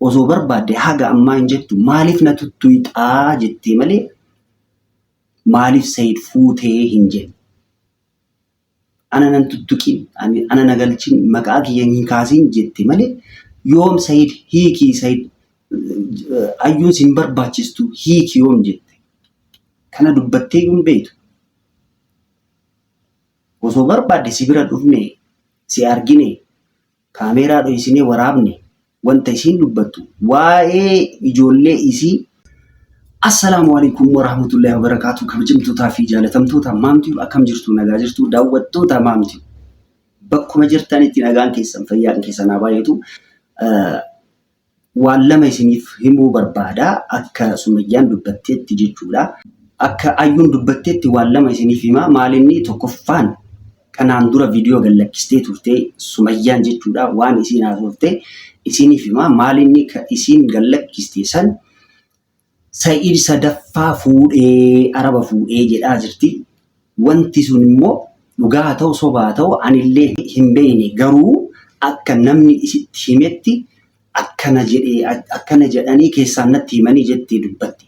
osoo barbaadde haga ammaa hin jettu maaliif na tuttuuxaa jettee malee maaliif Sayid fuutee hin jenne. Ana nan tuttuqin, ana nagalchin, maqaa kiyya hin kaasin jette malee yoom Sayid hiikii Sayid ayyuun sin barbaachistu hiikii yoom jette. Kana dubbattee hin beektu. Osoo barbaadde si bira dhufne, si argine, kaameeraa dho'isinee waraabne wanta isiin dubbattu waa'ee ijoollee isii. Assalaamu alaikum warahmatullahi wabarakatuh. Kabajamtootaa fi jaalatamtoota maamtii akkam jirtu, nagaa jirtu, daawwattoota maamtii bakkuma jirtanitti nagaan keessan fayyaan keessan haa baay'atu. Waan lama isiniif himuu barbaada akka Sumayyaan dubbatteetti jechuudha. Akka ayyuun dubbatteetti waan lama isiniif himaa. Maalinni tokkoffaan kanaan dura viidiyoo gallakkistee turte Sumayyaan jechuudha. Waan isiin haasofte isiniif himaa. Maalinni isiin gallakkiste san Sayid sadaffaa fuudhee araba fuudhee jedhaa jirti. Wanti sun immoo dhugaa ta'u sobaa ta'u anillee hin beekne, garuu akka namni isitti himetti akkana jedhanii keessaan natti himanii jettee dubbatti.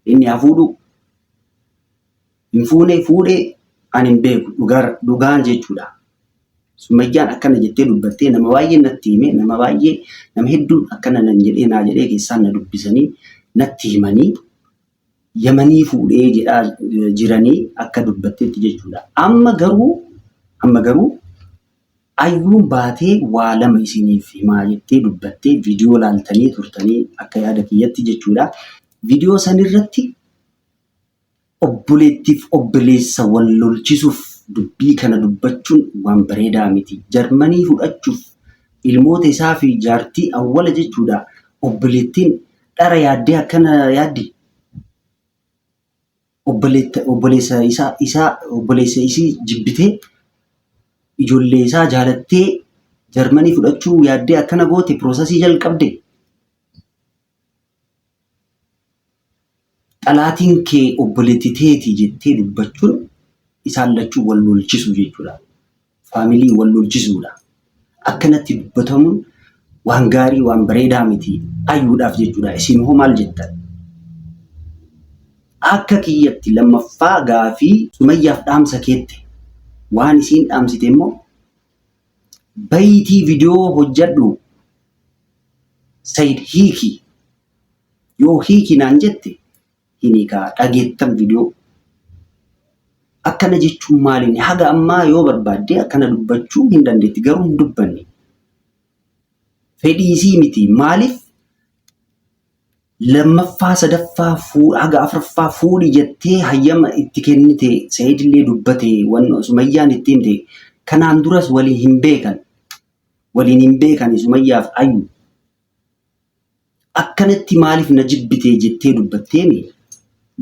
Inni haa fuudhu hin fuudhee ani hin beeku dhugaan jechuudha. Sumayyaan akkana jettee dubbattee nama baay'ee natti hime, nama hedduun akkana nan jedhee naa jedhee keessaan na dubbisanii natti himanii Yamanii fuudhee jedhaa jiranii akka dubbatteetti jechuudha. Amma garuu ayyuun baatee waa lama isiniif himaa jettee dubbattee viidiyoo laaltanii turtanii akka yaada kiyyatti jechuudha. Viidiyoo sanirratti obboleettiif obboleessa wal lolchisuuf dubbii kana dubbachuun waan bareedaa miti. Jarmanii fudhachuuf ilmoota isaa fi jaartii awwala jechuudha. Obboleettiin dhara yaaddee akkana yaaddi. Obboleessa isii jibbitee ijoollee isaa jaalattee Jarmanii fudhachuu yaaddee akkana goote piroosasii jalqabde. Dhalaatiin kee obboleetti teetii jettee dubbachuun isaan lachuu wal lolchisu jechuudha. Faamilii wal lolchisuudha. Akkanatti dubbatamuun waan gaarii waan bareedaa miti ayyuudhaaf jechuudha. Isin hoo maal jettan? Akka kiyyatti lammaffaa gaafii Sumayyaaf dhaamsa keette waan isiin dhaamsite immoo bayitii viidiyoo hojjedhu Sayid hiiki. Yoo hiiki naan jette hiikaa dhageettan viidiyoo. Akkana jechuun maaliin haga ammaa yoo barbaadde akkana dubbachuu hin dandeetti, garuu hin dubbanne. Fedhii isii miti. Maaliif lammaffaa sadaffaa haga afuraffaa fuudhi jettee hayyama itti kennite Sayidillee dubbate waan Sumayyaan itti himte. Kanaan duras waliin hin beekan Sumayyaaf ayyu. Akkanatti maaliif na jibbite jettee dubbatteemi.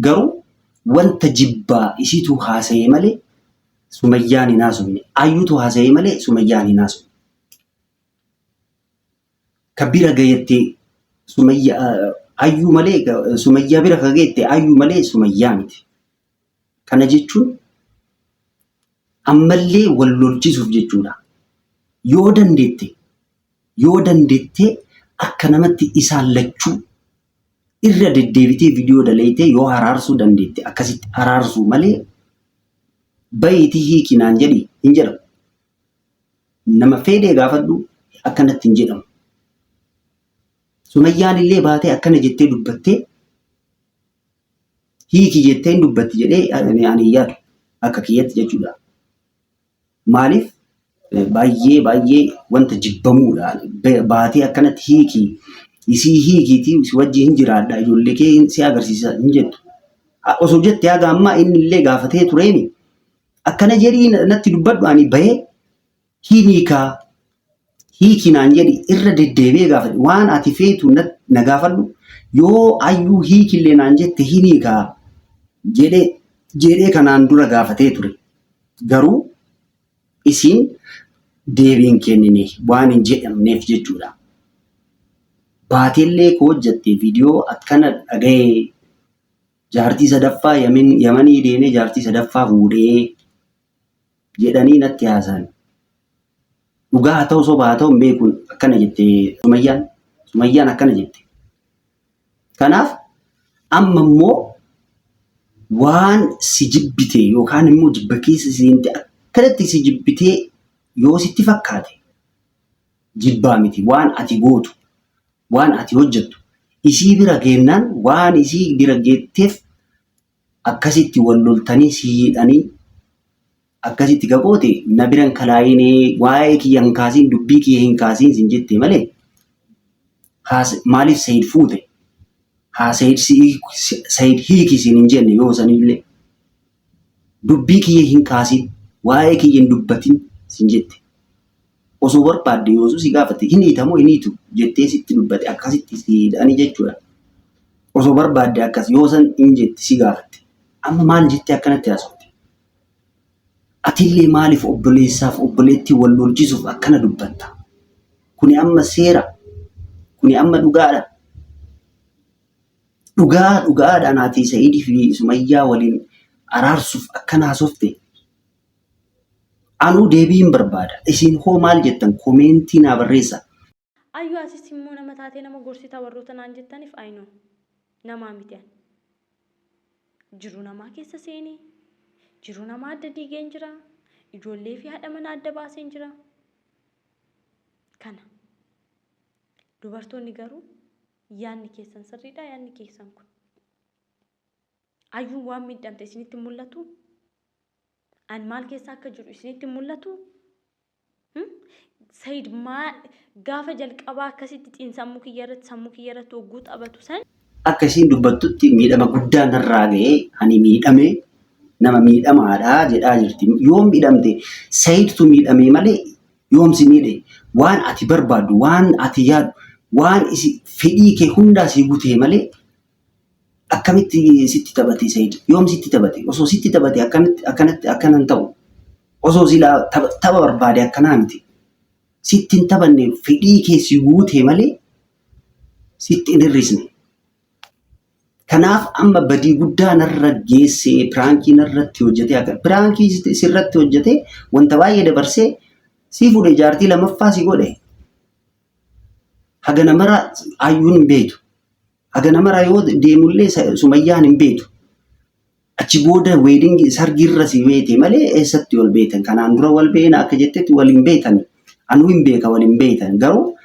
Garuu wanta jibbaa isitu haasa'e malee Sumayyaan hin haasofne. Ayyutu haasa'e malee Sumayyaan hin haasofne. Kabira gayettee ayyuu malee Sumayyaa bira kageette ayyuu malee Sumayyaa miti. Kana jechuun ammallee wal lolchisuuf jechuudha. Yoo dandeette akka namatti isaan lachuu irra deddeebitee viidiyoo daleeytee yoo araarsuu dandeette akkasitti araarsuu malee bayitii hiiki naan jedhi hin jedhamu. Nama fedhee gaafadhu akkanatti hin jedhamu. Sumayyaan illee baatee akkana jettee dubbattee hiiki jettee hin dubbatti jedhee ani yaadu akka kiyyatti jechuudha. Maaliif baay'ee wanta jibbamuudha. Baatee akkanatti hiiki isii hiikiitii si wajjin hin jiraadha ijoollee kee si agarsiisa hin jettu. Osoo jettee haga ammaa inni illee gaafatee tureemi akkana jedhii natti dubbadhu ani bahee hiiki naan jedhi irra deddeebi'ee gaafadhu. Waan ati feetu na gaafadhu. Yoo ayyuu hiikillee naan jette hiikaa jedhee kanaan dura gaafatee ture. Garuu isiin deebiin kennine waan hin jedhamneef jechuudha. Baateellee koo hojjatte viidiyoo akkana dhaga'ee jaartii sadaffaa Yamanii deemee jaartii sadaffaa fuudhee jedhanii natti haasan. Dhugaa haa ta'u sobaa haa ta'u hin beekun akkana jettee Sumayyaan akkana jette. Kanaaf amma immoo waan si jibbite yookaan immoo jibba keessa seente akkanatti si jibbitee yoo sitti fakkaate jibbaa miti waan ati gootu waan ati hojjettu isii bira geennaan waan isii bira geetteef akkasitti wal loltanii siidhanii akkasitti gaboote na biran kalaayinee waa'ee kiyya hin kaasiin dubbii kiyya hin kaasiin sin jette malee maaliif Sayid fuute Sayid hiiki sin hin jenne yoo sanillee dubbii kiyya hin kaasiin waa'ee kiyya hin dubbatin sin jette osoo barbaadde yoo si gaafate hin hiitamoo hin hiitu jettee sitti dubbate akkasitti siidhanii jechuudha. Osoo barbaadde akkas yoo san hin jette si gaafatte amma maal jettee akkanatti haasofte? Atillee maaliif obboleessaaf obboleettii wal lolchisuuf akkana dubbatta? Kuni amma seera, kuni amma dhugaadha. Dhugaadhaan ati Sayidii fi Sumayyaa waliin araarsuuf akkana haasofte. Anuu deebiin barbaada. Isin hoo maal jettan koomeentii naa barreessa. Ayyuu asis immoo nama taatee nama gorsitaa warroota naan jettaniif aynoo namaa miti ani. Jiru namaa keessa seenee jiru namaa adda diigeen jira. Ijoollee fi haadha mana adda baaseen jira. Kana dubartoonni garuu yaanni keessan sirriidha yaanni keessan kun. Ayyuu waan miidhamte isinitti mul'atu? An maal keessa akka jiru isinitti mul'atu? Sayid maal gaafa jalqabaa akkasitti xiinsammuu kiyya irratti hogguu taphatu san akkasiin dubbattutti miidhama guddaa narraa ga'ee ani miidhame nama miidhamaadhaa jedhaa jirti. Yoom miidhamte Sayidtu miidhame malee yoom si miidhe waan ati barbaaddu waan ati yaaddu waan fedhii kee hundaa si guutee malee akkamitti sitti taphate Sayid? Yoom sitti taphate? Osoo sitti taphate akkanatti akkanan ta'u osoo silaa tapha barbaade akkanaa miti. Sitti hin taphanne fedhii kee si guutee malee sitti hin hir'isne. Kanaaf amma badii guddaa narra geessee piraankii narratti hojjetee akka piraankii sirratti hojjetee wanta baay'ee dabarsee si fuudhee jaartii lamaffaa si godhe. Haga namara ayyuun hin beektu. Haga namara yoo deemullee Sumayyaan hin beektu. Achi booda weedingi sargiirra si beete malee eessatti wal beekan. Kanaan dura wal beena akka jettetti wal hin beekan. Anuu hin beeka wal hin beekan. Garuu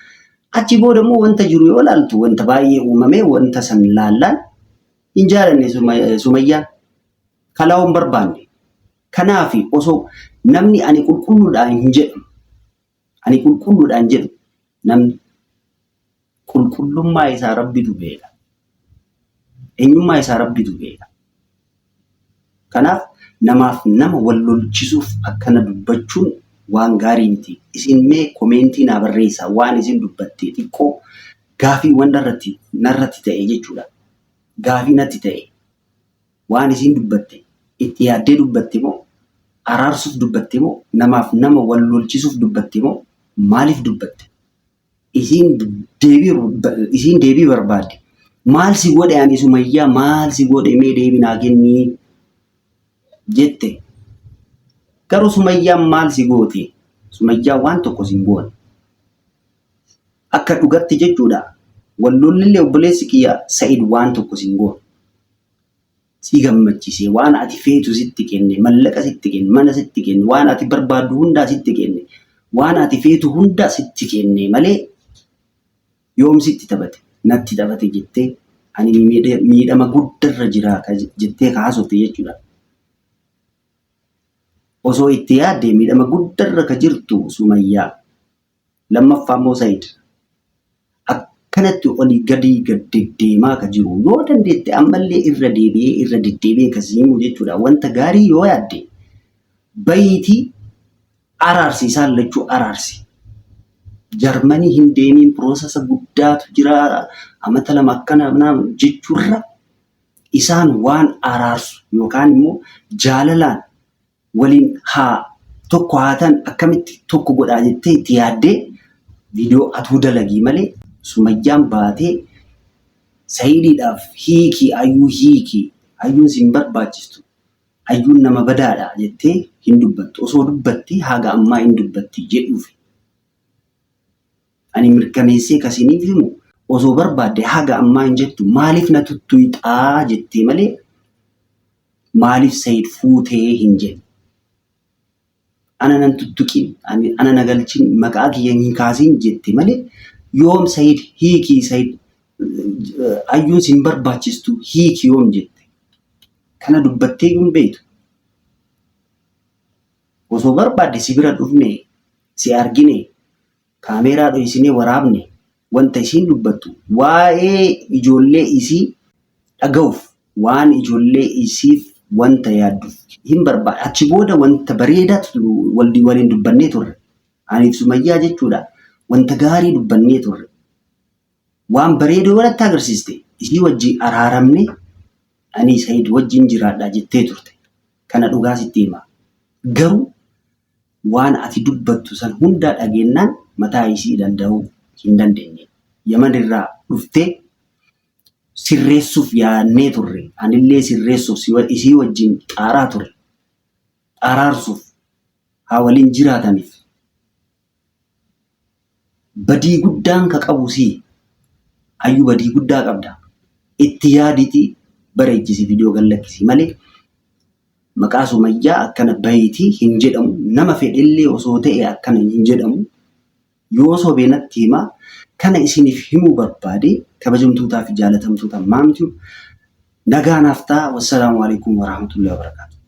achi booda immoo wanta jiru yoo laaltu wanta baay'ee uumamee wanta san laallaan hin jaalanne Sumayyaan kalaa hin barbaanne. Kanaaf osoo namni ani qulqulluudhaan hin jedhu ani qulqulluudhaan jedhu namni qulqullummaa isaa Rabbitu beeka. Eenyummaa isaa Rabbitu beeka. Kanaaf namaaf nama wal lolchisuuf akkana dubbachuun waan gaarii miti. Isin mee koomeentii naa barreessaa waan isin dubbattee xiqqoo gaafii waan narratti ta'e jechuudha. Gaafii natti ta'e waan isin dubbatte itti yaaddee dubbatte moo araarsuuf dubbatte moo namaaf nama wal lolchisuuf dubbatte moo maaliif dubbatte? Isin deebii barbaadde. Maal si godhe ani Sumayyaa maal si godhe mee deebii naa kennii jette. Garuu Sumayyaan maal si goote? Sumayyaan waan tokko sin goone. Akka dhugatti jechuudha. Wallollee obboleessi kiyya Sayid waan tokko sin goone. Si gammachiise waan ati feetu sitti kenne, mallaqa sitti kenne, mana sitti kenne, waan ati barbaaddu hundaa sitti kenne, waan ati feetu hundaa sitti kenne malee yoom sitti taphate? Natti taphate jettee ani miidhama guddarra jira jettee kaasofte jechuudha. Osoo itti yaadde miidhama guddarra ka jirtu Sumayyaa. Lammaffaa immoo Sayid. Akkanatti olii gadi deddeemaa ka jiru yoo dandeette ammallee irra deddeebi'ee akkasii himu jechuudha. Wanta gaarii yoo yaadde bayiitii araarsi isaan lachuu araarsi. Jarmanii hin deemiin piroosesa guddaatu jira. Amata lama akkana jechuurra isaan waan araarsu yookaan immoo jaalalaan waliin tokko haatan akkamitti tokko godhaa jettee itti yaaddee viidiyoo atuu dalagii malee Sumayyaan baatee Sayidiidhaaf hiikii ayyuun sin barbaachistu ayyuun nama badaadha jettee hin dubbattu. Osoo dubbatti haga ammaa hin dubbatti jedhuufi. Ani mirkaneessee kasiniif himu osoo barbaadde haga ammaa hin jettu maaliif na tuttuyxaa jettee malee maaliif Sayid fuutee hin jenne. Ana nan tuttuqin, ana na galchin, maqaa kiyya hin kaasin jette malee yoom Sayid hiikii Sayid ayyuun sin barbaachistu hiiki yoom jette. Kana dubbattee hin beektu. Osoo barbaadde si bira dhufne, si argine, kaameeraa dho'isinee waraabne, wanta isiin dubbattu waa'ee ijoollee isii dhaga'uuf, waan ijoollee isiif wanta yaadduuf hin barbaada. Achi booda wanta bareedaatu waliin dubbannee turre. Aniif Sumayyaa jechuudha. Wanta gaarii dubbannee turre. Waan bareedoo walatti agarsiiste. Isii wajjin araaramne ani Sayid wajjin jiraadhaa jettee turte. Kana dhugaa sitti hima. Garuu waan ati dubbattu san hundaa dhageenyaan mataa isii danda'uu hin dandeenye. Yaman irraa dhuftee sirreessuuf yaannee turre. Anillee sirreessuuf isii wajjin xaaraa turre. Araarsuuf haa waliin jiraataniif. Badii guddaan ka qabu sii. Hayyuu badii guddaa qabda. Itti yaaditi bareechisi viidiyoo gallakkisi malee maqaa Sumayyaa akkana bayitii hin jedhamu. Nama fedhellee osoo ta'e akkana hin jedhamu. Yoo sobee natti himaa kana isiniif himuu barbaade kabajamtootaa fi jaalatamtoota maamtu nagaa naaf ta'a. Wassalaamu alaikum warahmatullahi wabarakatuh.